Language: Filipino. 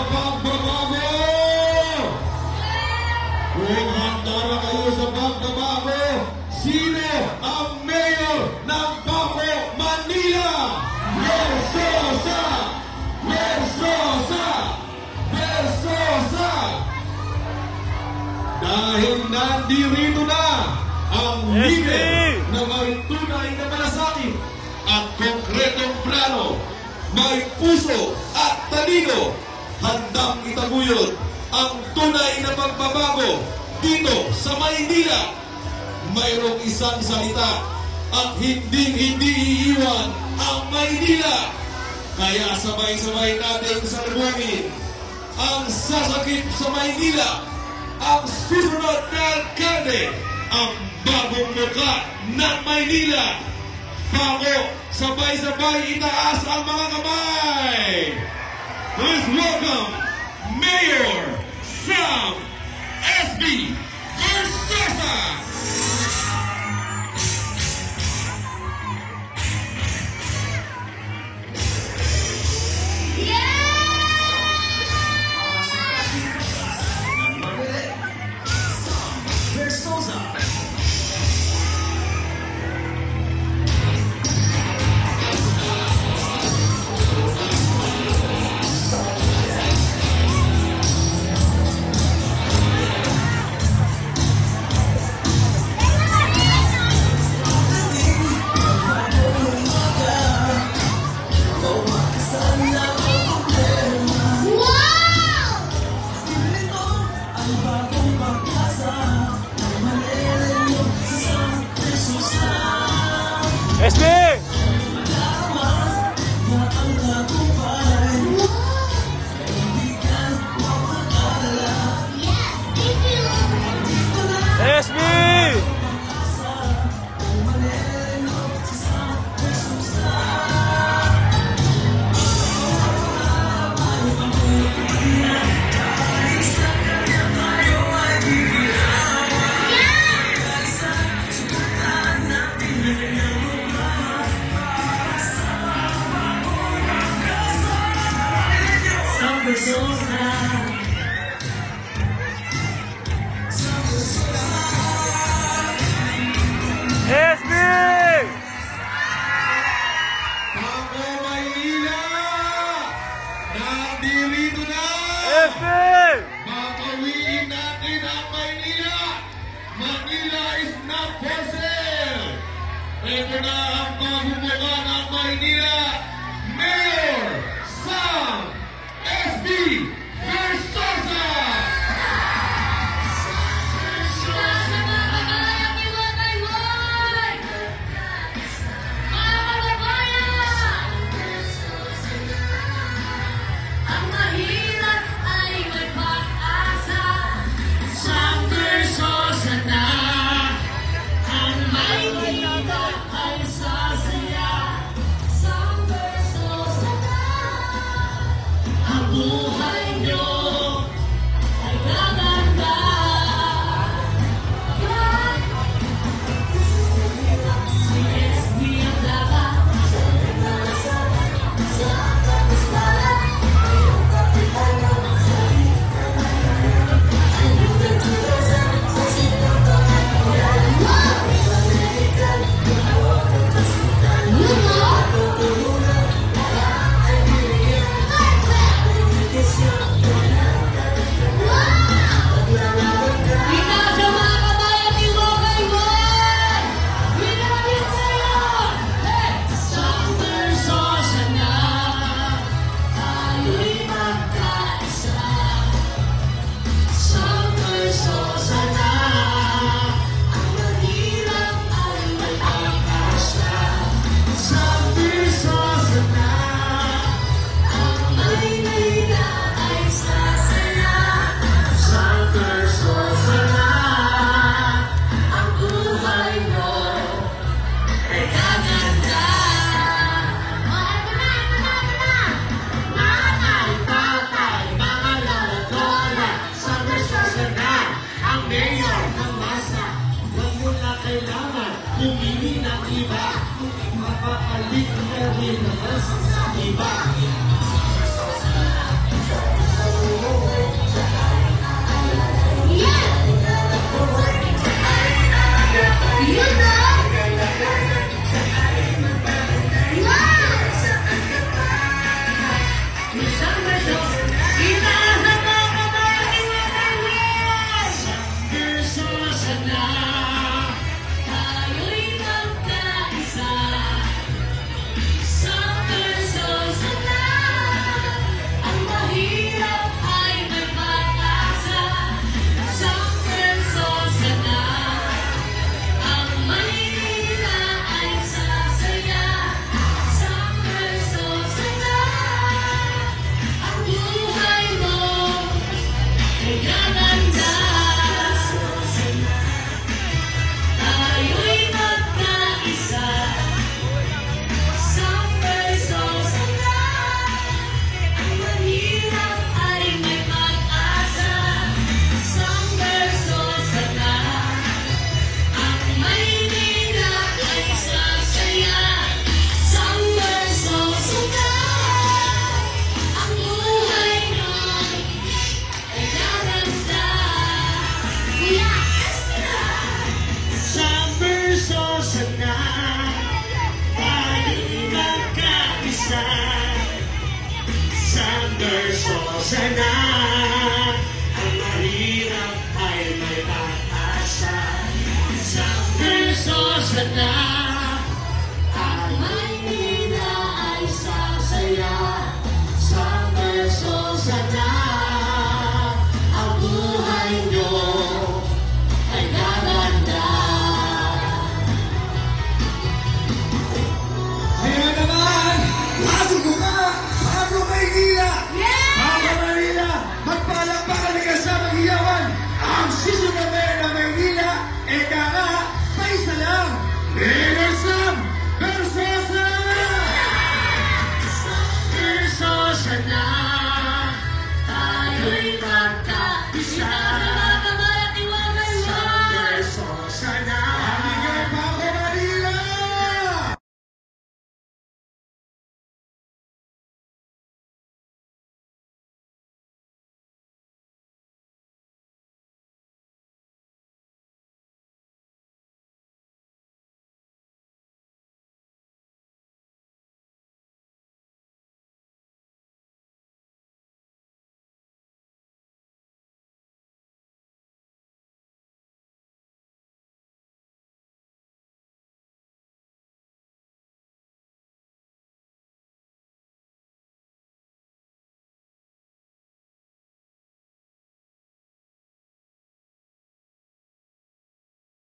pagbabago! Kung handa na kayo sa pagbabago, sino ang mayor ng Baco, Manila? Versosa! Versosa! Versosa! Dahil nandirito na ang leader na may tunay na malasakit at konkretong plano, may puso at talino, handang itaguyod ang tunay na pagbabago dito sa Maynila. Mayroong isang salita at hindi iiwan ang Maynila. Kaya sabay-sabay natin salubungin ang sasakip sa Maynila, ang susunod na alkalde, ang bagong muka ng Maynila. Bago, sabay-sabay itaas ang mga kamay. Please welcome Mayor Sam S.B. Versosa. SB! SB! SB! Baco, Maynila! Nandirito na! SB! Makawiin natin ang Maynila! Manila is not for sale! Ito na ang pagmumuka ng Maynila! Mayor Sam S.B. Versosa! Buhay Wonderful sana